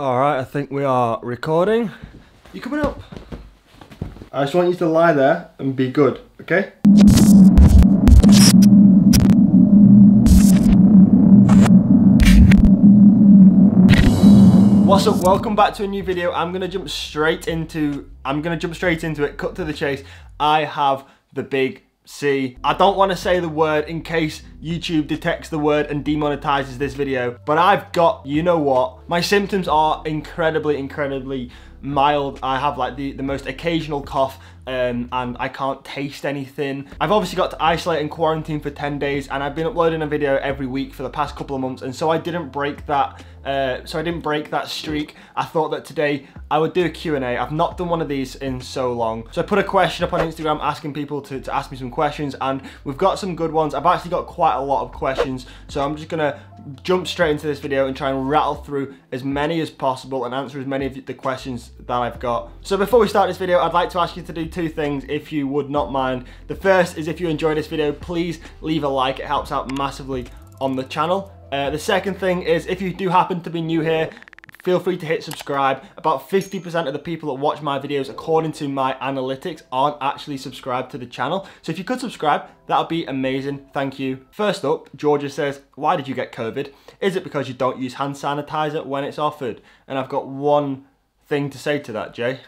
Alright, I think we are recording. You coming up? I just want you to lie there and be good, okay? What's up? Welcome back to a new video. I'm gonna jump straight into it, cut to the chase. I have the big C. I don't want to say the word in case YouTube detects the word and demonetizes this video, but I've got, you know what, my symptoms are incredibly mild. I have like the most occasional cough and I can't taste anything. I've obviously got to isolate and quarantine for 10 days and I've been uploading a video every week for the past couple of months, and so I didn't break that streak. I thought that today I would do a Q&A. I've not done one of these in so long. So I put a question up on Instagram asking people to ask me some questions, and we've got some good ones. I've actually got quite a lot of questions, so I'm just gonna jump straight into this video and try and rattle through as many as possible and answer as many of the questions that I've got. So before we start this video, I'd like to ask you to do two things if you would not mind. The first is, if you enjoy this video, please leave a like. It helps out massively on the channel. The second thing is, if you do happen to be new here, feel free to hit subscribe. About 50% of the people that watch my videos, according to my analytics, aren't actually subscribed to the channel. So if you could subscribe, that would be amazing. Thank you. First up, Georgia says, why did you get COVID? Is it because you don't use hand sanitizer when it's offered? And I've got one thing to say to that, Jay.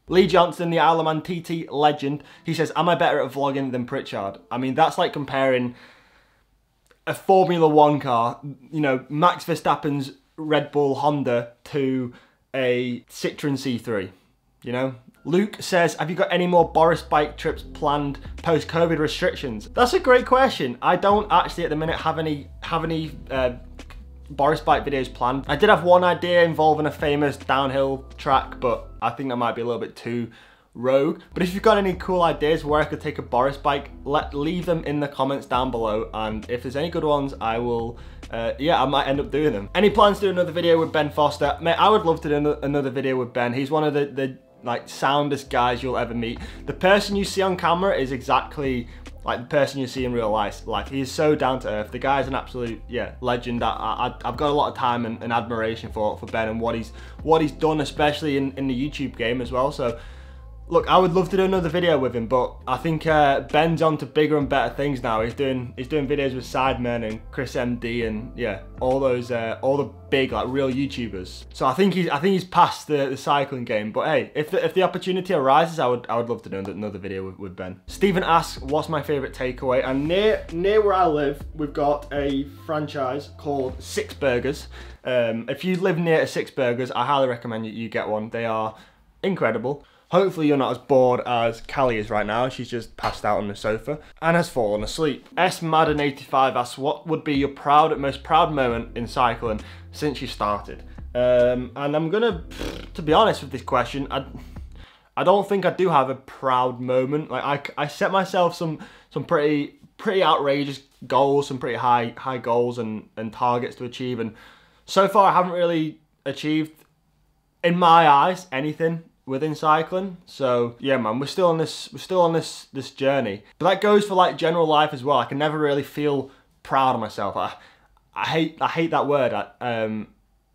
Lee Johnson, the Isle of Man TT legend, he says, am I better at vlogging than Pritchard? I mean, that's like comparing a Formula One car, you know, Max Verstappen's Red Bull Honda, to a Citroen C3, you know? Luke says, have you got any more Boris bike trips planned post-COVID restrictions? That's a great question. I don't actually at the minute have any Boris bike videos planned. I did have one idea involving a famous downhill track, but I think that might be a little bit too rogue. But if you've got any cool ideas where I could take a Boris bike, leave them in the comments down below, and if there's any good ones, I will I might end up doing them. Any plans to do another video with Ben Foster? Mate, I would love to do another video with Ben. He's one of the like soundest guys you'll ever meet. The person you see on camera is exactly like the person you see in real life. Like, he is so down to earth. The guy's an absolute legend. I've got a lot of time and admiration for Ben and what he's done, especially in the YouTube game as well. So look, I would love to do another video with him, but I think Ben's on to bigger and better things now. He's doing videos with Sidemen and Chris MD and all the big like real YouTubers. So I think he's past the cycling game. But hey, if the opportunity arises, I would love to do another video with Ben. Stephen asks, what's my favorite takeaway? And near where I live, we've got a franchise called Six Burgers. If you live near a Six Burgers, I highly recommend you get one. They are incredible. Hopefully you're not as bored as Callie is right now. She's just passed out on the sofa and has fallen asleep. Madden85 asks, what would be your most proud moment in cycling since you started? And I'm gonna, to be honest with this question, I don't think I do have a proud moment. Like I set myself some pretty outrageous goals, some pretty high goals and targets to achieve, and so far I haven't really achieved, in my eyes, anything within cycling. So yeah, man, we're still on this journey. But that goes for like general life as well. I can never really feel proud of myself. I hate that word.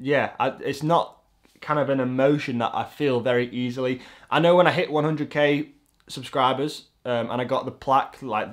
It's not kind of an emotion that I feel very easily. I know when I hit 100k subscribers and I got the plaque, like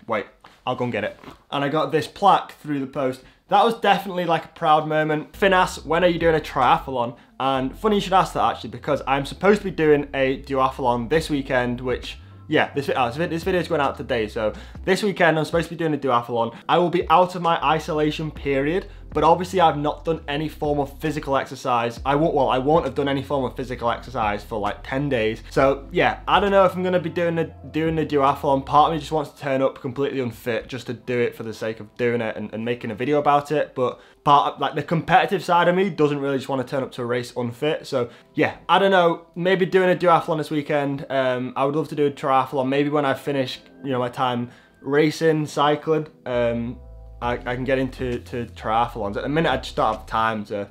wait, I'll go and get it. And I got this plaque through the post. That was definitely like a proud moment. Finn asks, when are you doing a triathlon? And funny you should ask that actually, because I'm supposed to be doing a duathlon this weekend, which, this video is going out today. So this weekend I'm supposed to be doing a duathlon. I will be out of my isolation period, but obviously I've not done any form of physical exercise. I won't have done any form of physical exercise for like 10 days. So yeah, I don't know if I'm gonna be doing the duathlon. Part of me just wants to turn up completely unfit just to do it for the sake of doing it and making a video about it. But like the competitive side of me doesn't really just want to turn up to a race unfit. So yeah, I don't know, maybe doing a duathlon this weekend. I would love to do a triathlon, maybe when I finish, my time racing, cycling. I can get into triathlons. At the minute, I just don't have time to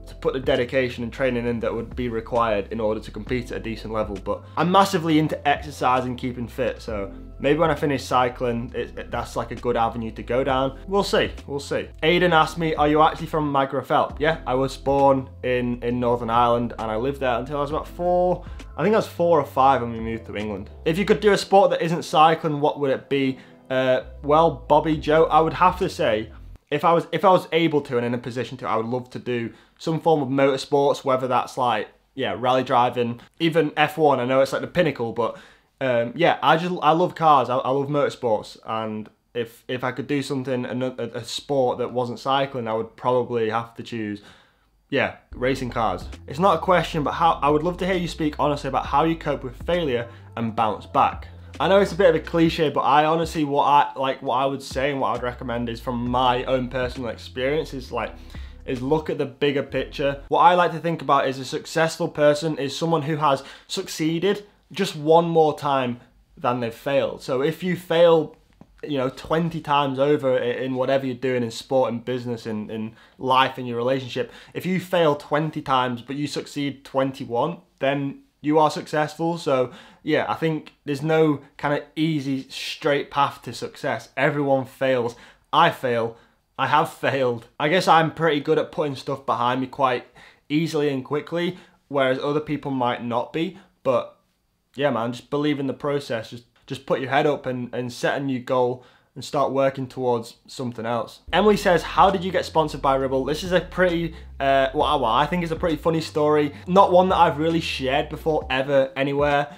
to put the dedication and training in that would be required in order to compete at a decent level. But I'm massively into exercise and keeping fit, so maybe when I finish cycling, that's like a good avenue to go down. We'll see, we'll see. Aiden asked me, are you actually from Magherafelt? Yeah, I was born in Northern Ireland and I lived there until I was about 4, I think I was 4 or 5 when we moved to England. If you could do a sport that isn't cycling, what would it be? Well, Bobby Joe, I would have to say, if I was able to and in a position to, I would love to do some form of motorsports, whether that's like, yeah, rally driving, even F1. I know it's like the pinnacle, but yeah, I love cars. I love motorsports, and if I could do something, a sport that wasn't cycling, I would probably have to choose, yeah, racing cars. It's not a question, but I would love to hear you speak honestly about how you cope with failure and bounce back. I know it's a bit of a cliche, but I honestly, what I would say and what I would recommend is, from my own personal experience, is look at the bigger picture. What I like to think about is a successful person is someone who has succeeded just one more time than they've failed. So if you fail, you know, 20 times over in whatever you're doing in sport and business, in life, in your relationship, if you fail 20 times but you succeed 21, then you are successful. So yeah, I think there's no kind of easy straight path to success. Everyone fails. I fail. I have failed. I guess I'm pretty good at putting stuff behind me quite easily and quickly, whereas other people might not be. But yeah, man, just believe in the process. Just put your head up and set a new goal and start working towards something else. Emily says, how did you get sponsored by Ribble? This is a pretty, well, I think it's a pretty funny story. Not one that I've really shared before, ever, anywhere.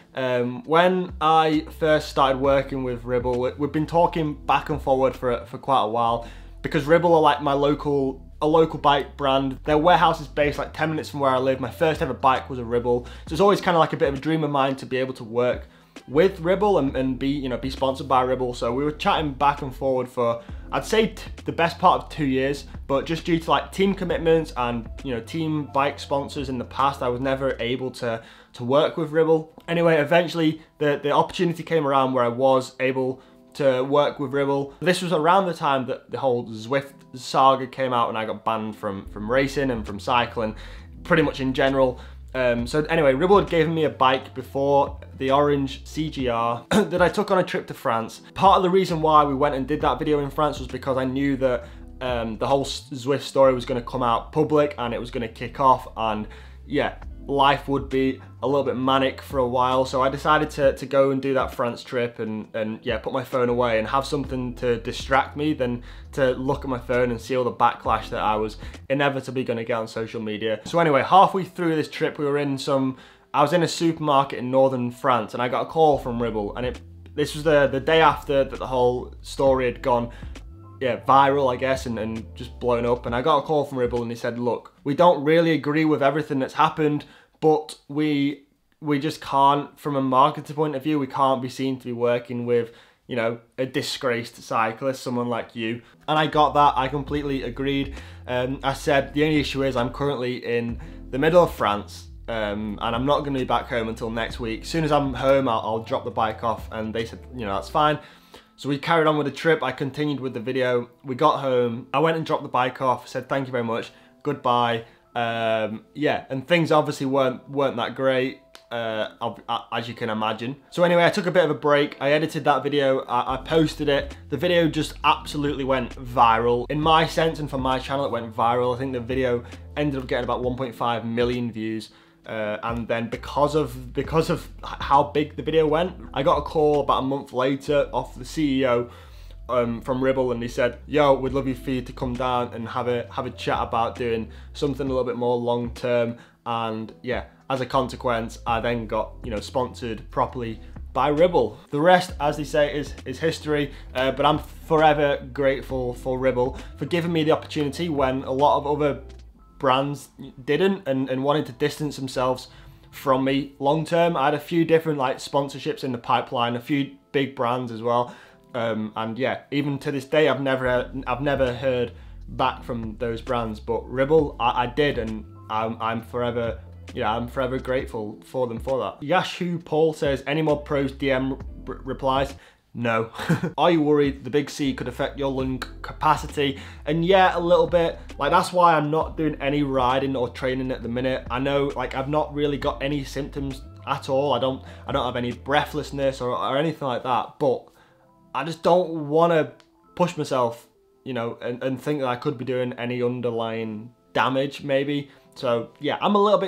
When I first started working with Ribble, we've been talking back and forward for quite a while, because Ribble are like a local bike brand. Their warehouse is based like 10 minutes from where I live. My first ever bike was a Ribble. So it's always kind of like a bit of a dream of mine to be able to work with Ribble and be sponsored by Ribble. So we were chatting back and forward for, I'd say, the best part of 2 years, but just due to like team commitments and, you know, team bike sponsors in the past, I was never able to work with Ribble. Anyway, eventually the opportunity came around where I was able to work with Ribble. This was around the time that the whole Zwift saga came out and I got banned from racing and from cycling, pretty much in general. So anyway, Ribble had given me a bike before, the orange CGR, that I took on a trip to France. Part of the reason why we went and did that video in France was because I knew that the whole Zwift story was going to come out public and it was going to kick off, and yeah, life would be a little bit manic for a while. So I decided to go and do that France trip and yeah, put my phone away and have something to distract me than to look at my phone and see all the backlash that I was inevitably going to get on social media. So anyway, halfway through this trip, I was in a supermarket in northern France and I got a call from Ribble, and this was the day after that the whole story had gone, yeah, viral, I guess, and just blown up. And I got a call from Ribble and he said, look, we don't really agree with everything that's happened, but we just can't, from a marketing point of view, we can't be seen to be working with, you know, a disgraced cyclist, someone like you. And I got that, I completely agreed. I said, the only issue is I'm currently in the middle of France, and I'm not gonna be back home until next week. As soon as I'm home, I'll drop the bike off. And they said, you know, that's fine. So we carried on with the trip. I continued with the video. We got home. I went and dropped the bike off, said thank you very much, goodbye. Yeah, and things obviously weren't that great, as you can imagine. So anyway, I took a bit of a break. I edited that video. I posted it. The video just absolutely went viral. In my sense and for my channel, it went viral. I think the video ended up getting about 1.5 million views. And then because of how big the video went, I got a call about a month later off the CEO from Ribble, and he said, yo, we'd love you for you to come down and have a chat about doing something a little bit more long term. And yeah, as a consequence, I then got, you know, sponsored properly by Ribble. The rest, as they say, is history, but I'm forever grateful for Ribble for giving me the opportunity when a lot of other brands didn't and wanted to distance themselves from me long term. I had a few different like sponsorships in the pipeline, a few big brands as well, and yeah, even to this day I've never heard back from those brands, but Ribble I did, and I'm forever, yeah, I'm forever grateful for them for that. Yashu Paul says, any more pros DM replies? No. Are you worried the big C could affect your lung capacity? And yeah, a little bit. Like, that's why I'm not doing any riding or training at the minute. I know, like, I've not really got any symptoms at all. I don't have any breathlessness or anything like that, but I just don't want to push myself, you know, and think that I could be doing any underlying damage maybe. So yeah, I'm a little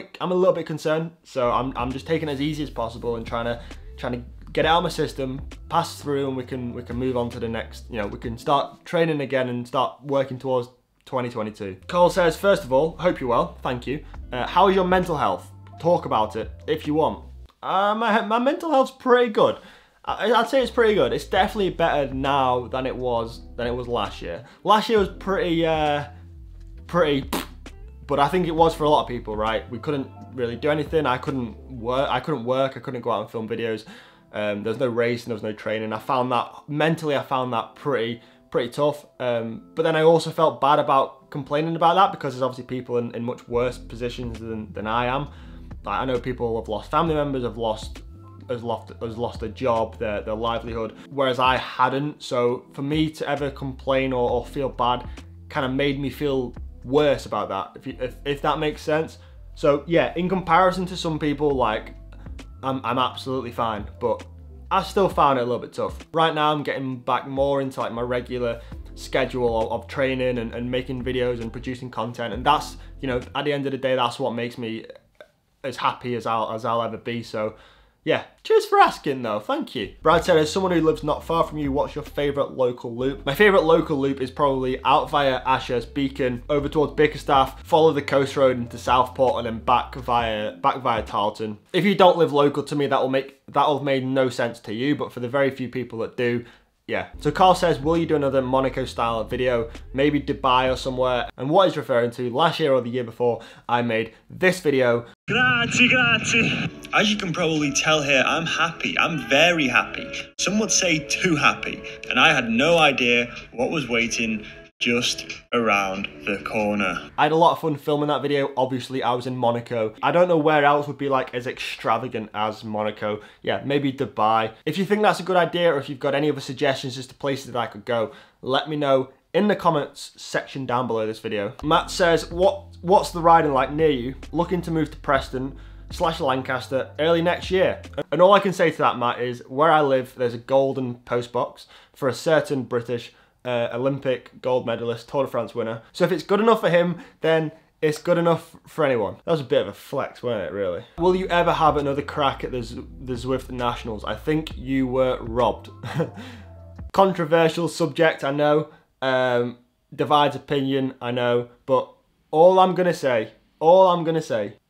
bit concerned. So I'm just taking it as easy as possible and trying to get it out of my system, pass through, and we can move on to the next, you know, we can start training again and start working towards 2022. Cole says, first of all, hope you're well, thank you. How is your mental health? Talk about it if you want. My mental health's pretty good. I'd say it's pretty good. It's definitely better now than it was last year. Last year was pretty, but I think it was for a lot of people, right? We couldn't really do anything. I couldn't work. I couldn't go out and film videos. There's no racing, there was no training. I found that mentally, pretty tough. But then I also felt bad about complaining about that because there's obviously people in much worse positions than I am. Like, I know people have lost family members, have lost a job, their livelihood, whereas I hadn't. So for me to ever complain or feel bad kind of made me feel worse about that, if that makes sense. So yeah, in comparison to some people, like, I'm absolutely fine, but I still found it a little bit tough. Right now I'm getting back more into like my regular schedule of training and making videos and producing content, and that's, you know, at the end of the day, that's what makes me as happy as I'll ever be. So yeah, cheers for asking though, thank you. Brad said, as someone who lives not far from you, what's your favourite local loop? My favourite local loop is probably out via Ashurst Beacon, over towards Bickerstaff, follow the coast road into Southport, and then back via Tarleton. If you don't live local to me, that'll have made no sense to you, but for the very few people that do, yeah. So Carl says, will you do another Monaco style video? Maybe Dubai or somewhere. And what he's referring to, last year or the year before, I made this video. Grazie, grazie. As you can probably tell here, I'm happy. I'm very happy. Some would say too happy. And I had no idea what was waiting just around the corner. I had a lot of fun filming that video. Obviously, I was in Monaco. I don't know where else would be like as extravagant as Monaco. Yeah, maybe Dubai. If you think that's a good idea, or if you've got any other suggestions as to places that I could go, let me know in the comments section down below this video. Matt says, what's the riding like near you? Looking to move to Preston/Lancaster early next year. And all I can say to that, Matt, is where I live, there's a golden post box for a certain British Olympic gold medalist, Tour de France winner. So if it's good enough for him, then it's good enough for anyone. That was a bit of a flex, wasn't it, really? Will you ever have another crack at the Zwift Nationals? I think you were robbed. Controversial subject, I know. Divides opinion, I know. But all I'm gonna say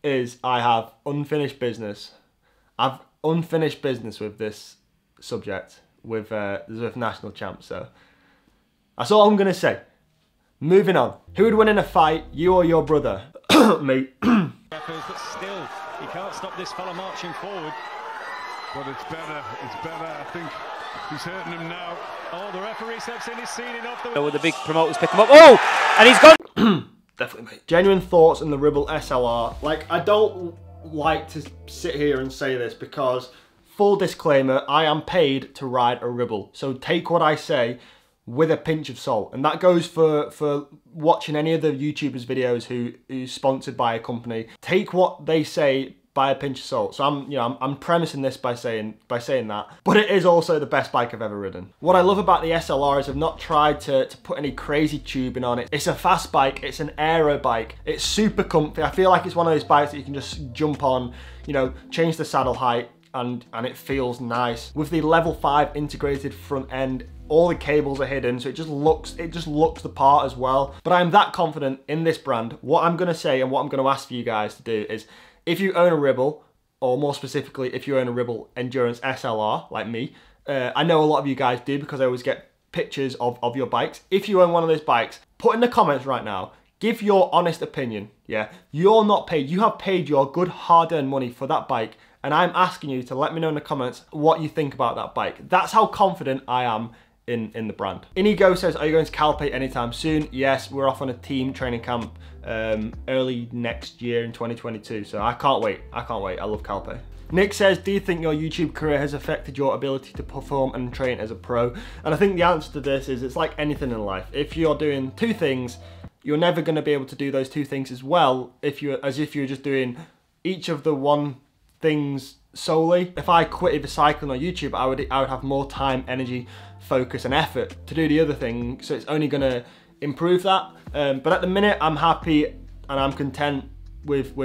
is I have unfinished business. I've unfinished business with this subject, with the Zwift National Champ, so that's all I'm gonna say. Moving on. Who would win in a fight, you or your brother? Me. But still, he can't stop this fella marching forward. But it's better, I think he's hurting him now. Oh, the referee steps in, he's seen it off the... With the big promoters pick him up. Oh! And he's gone! Definitely, mate. Genuine thoughts on the Ribble SLR. Like, I don't like to sit here and say this because, full disclaimer, I am paid to ride a Ribble. So take what I say with a pinch of salt, and that goes for watching any of the YouTubers' videos who's sponsored by a company. Take what they say by a pinch of salt. So I'm premising this by saying that, but it is also the best bike I've ever ridden. What I love about the SLR is I've not tried to put any crazy tubing on it. It's a fast bike, it's an aero bike, it's super comfy. I feel like it's one of those bikes that you can just jump on, you know, change the saddle height, and it feels nice. With the level 5 integrated front end, all the cables are hidden, so it just looks the part as well. But I'm that confident in this brand. What I'm gonna say and what I'm gonna ask for you guys to do is, if you own a Ribble, or more specifically, if you own a Ribble Endurance SLR, like me, I know a lot of you guys do because I always get pictures of your bikes. If you own one of those bikes, put in the comments right now, give your honest opinion, yeah? You're not paid, you have paid your good hard-earned money for that bike, and I'm asking you to let me know in the comments what you think about that bike. That's how confident I am in the brand. Inigo says, are you going to Calpe anytime soon? Yes, we're off on a team training camp early next year in 2022, so I can't wait. I love Calpe. Nick says, do you think your YouTube career has affected your ability to perform and train as a pro? And I think the answer to this is it's like anything in life. If you're doing two things, you're never going to be able to do those two things as well as if you're just doing each of the one things solely. If I quit either cycling or YouTube, I would have more time, energy, focus and effort to do the other thing, so it's only going to improve that. But at the minute, I'm happy and I'm content with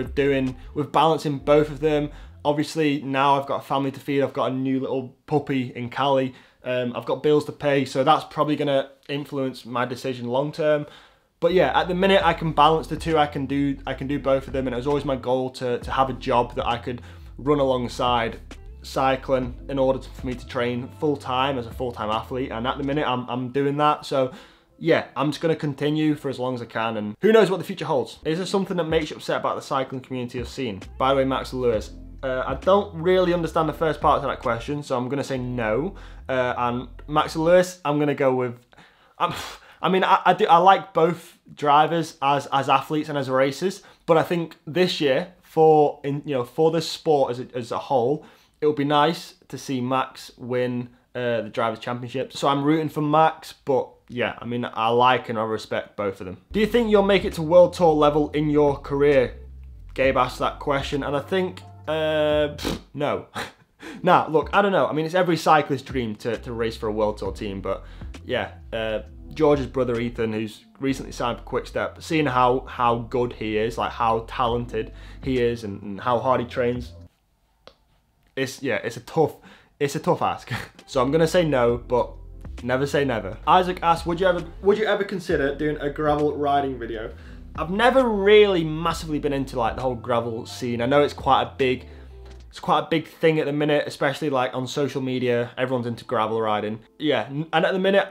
balancing both of them. Obviously now I've got a family to feed, I've got a new little puppy in Cali, I've got bills to pay, so that's probably going to influence my decision long term. But yeah, at the minute I can balance the two, I can do both of them, and it was always my goal to have a job that I could run alongside cycling in order for me to train full time as a full-time athlete, and at the minute I'm doing that. So yeah, I'm just going to continue for as long as I can, and who knows what the future holds. Is there something that makes you upset about the cycling community or scene? By the way, Max Lewis, I don't really understand the first part of that question, so I'm going to say no. And Max Lewis, I'm going to go with... I mean, I like both drivers as athletes and as racers, but I think this year, for the sport as a whole, it would be nice to see Max win the Drivers' Championship. So I'm rooting for Max, but yeah, I mean, I like and I respect both of them. Do you think you'll make it to World Tour level in your career? Gabe asked that question, and I think, no. Nah, look, I don't know. I mean, it's every cyclist's dream to race for a World Tour team, but yeah, George's brother Ethan, who's recently signed for Quickstep, seeing how good he is, like how talented he is and how hard he trains, it's a tough ask. So I'm gonna say no, but never say never. Isaac asked, would you ever consider doing a gravel riding video? I've never really massively been into like the whole gravel scene. I know it's quite a big thing at the minute, especially like on social media. Everyone's into gravel riding. Yeah, and at the minute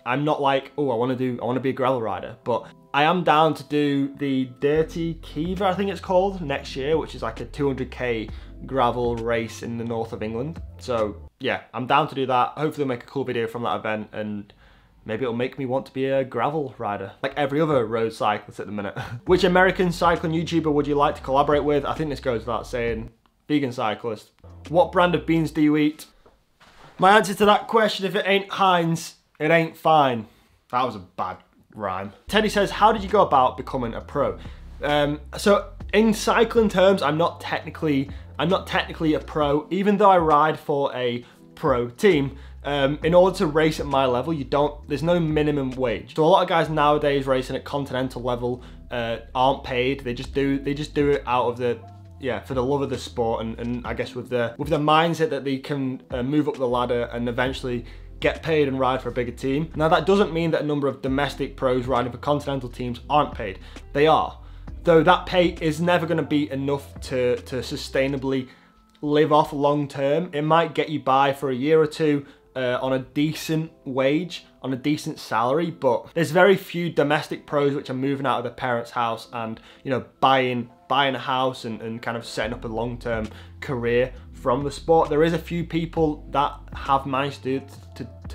I'm not like, oh, I want to be a gravel rider, but I am down to do the Dirty Kiva, I think it's called, next year, which is like a 200k gravel race in the north of England. So yeah, I'm down to do that. Hopefully I'll make a cool video from that event, and maybe it'll make me want to be a gravel rider, like every other road cyclist at the minute. Which American cycling YouTuber would you like to collaborate with? I think this goes without saying, vegan cyclist. What brand of beans do you eat? My answer to that question, if it ain't Heinz, it ain't fine. That was a bad rhyme. Teddy says, how did you go about becoming a pro? So in cycling terms, I'm not technically a pro, even though I ride for a pro team. In order to race at my level, there's no minimum wage. So a lot of guys nowadays racing at continental level aren't paid. They just do it out of for the love of the sport, and I guess with the mindset that they can move up the ladder and eventually get paid and ride for a bigger team. Now that doesn't mean that a number of domestic pros riding for continental teams aren't paid. They are. Though that pay is never going to be enough to sustainably live off long term. It might get you by for a year or two on a decent wage, on a decent salary, but there's very few domestic pros which are moving out of their parents' house and, buying a house and kind of setting up a long-term career from the sport. There is a few people that have managed to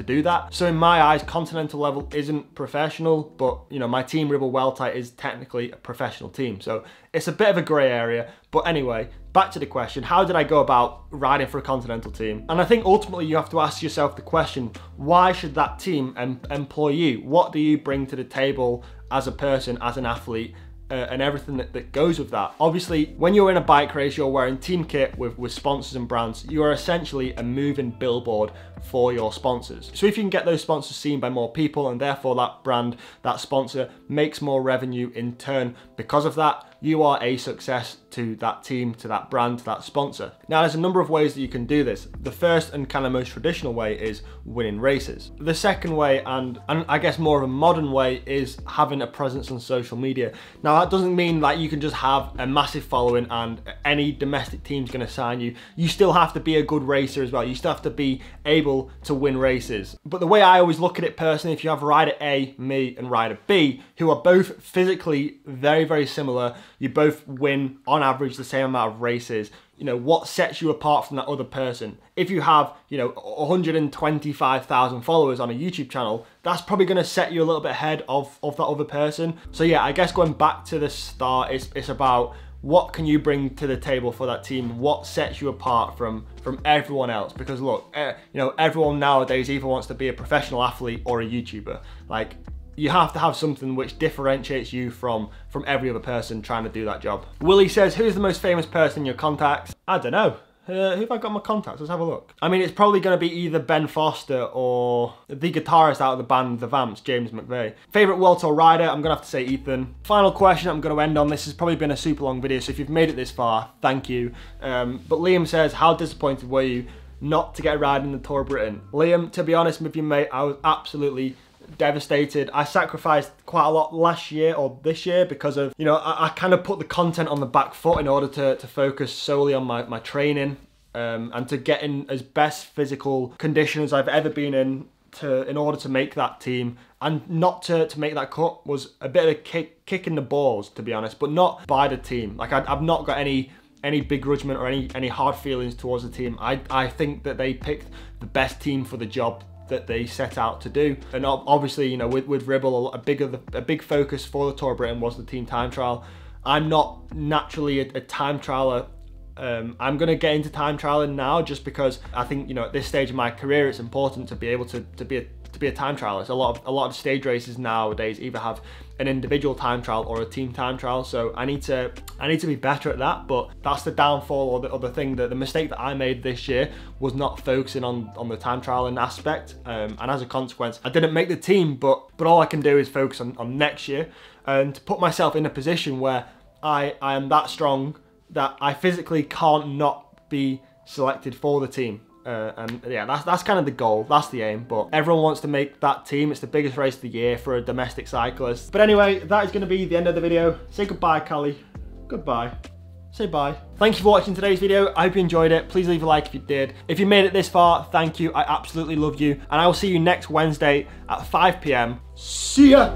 do that. So in my eyes, continental level isn't professional, but my team Ribble Weltite is technically a professional team. So it's a bit of a grey area. But anyway, back to the question, how did I go about riding for a continental team? And I think ultimately you have to ask yourself the question, why should that team employ you? What do you bring to the table as a person, as an athlete? And everything that goes with that. Obviously, when you're in a bike race, you're wearing team kit with sponsors and brands. You are essentially a moving billboard for your sponsors. So if you can get those sponsors seen by more people, and therefore that brand, that sponsor makes more revenue in turn because of that, you are a success to that team, to that brand, to that sponsor. Now, there's a number of ways that you can do this. The first and kind of most traditional way is winning races. The second way, and I guess more of a modern way, is having a presence on social media. Now, that doesn't mean that you can just have a massive following and any domestic team's gonna sign you. You still have to be a good racer as well. You still have to be able to win races. But the way I always look at it personally, if you have rider A, me, and rider B, who are both physically very, very similar, you both win on average the same amount of races. What sets you apart from that other person? If you have, 125,000 followers on a YouTube channel, that's probably going to set you a little bit ahead of that other person. So yeah, I guess going back to the start, it's about what can you bring to the table for that team? What sets you apart from everyone else? Because look, you know, everyone nowadays either wants to be a professional athlete or a YouTuber. Like, you have to have something which differentiates you from every other person trying to do that job. Willie says, who's the most famous person in your contacts? I don't know. Who have I got in my contacts? Let's have a look. I mean, it's probably going to be either Ben Foster or the guitarist out of the band The Vamps, James McVeigh. Favourite World Tour rider? I'm going to have to say Ethan. Final question I'm going to end on. This has probably been a super long video, so if you've made it this far, thank you. But Liam says, how disappointed were you not to get a ride in the Tour of Britain? Liam, to be honest with you, mate, I was absolutely devastated. I sacrificed quite a lot last year or this year because of, you know, I kind of put the content on the back foot in order to focus solely on my training and to get in as best physical condition as I've ever been in order to make that team. And not to make that cut was a bit of a kick in the balls, to be honest, but not by the team. Like, I've not got any begrudgement or any hard feelings towards the team. I think that they picked the best team for the job that they set out to do. And obviously, you know, with Ribble, a big focus for the Tour of Britain was the team time trial. I'm not naturally a time trialer. I'm going to get into time trialing now just because I think, you know, at this stage of my career, it's important to be able to be a time trialist. A lot of stage races nowadays either have an individual time trial or a team time trial, so I need to be better at that. But that's the downfall or the thing, that the mistake that I made this year was not focusing on the time trialing aspect, and as a consequence I didn't make the team. But all I can do is focus on next year and put myself in a position where I am that strong that I physically can't not be selected for the team. And yeah, that's kind of the goal, that's the aim. But everyone wants to make that team. It's the biggest race of the year for a domestic cyclist. But anyway, that is going to be the end of the video. Say goodbye, Callie. Goodbye. Say bye. Thank you for watching today's video. I hope you enjoyed it. Please leave a like if you did. If you made it this far, thank you. I absolutely love you. And I will see you next Wednesday at 5 PM. See ya!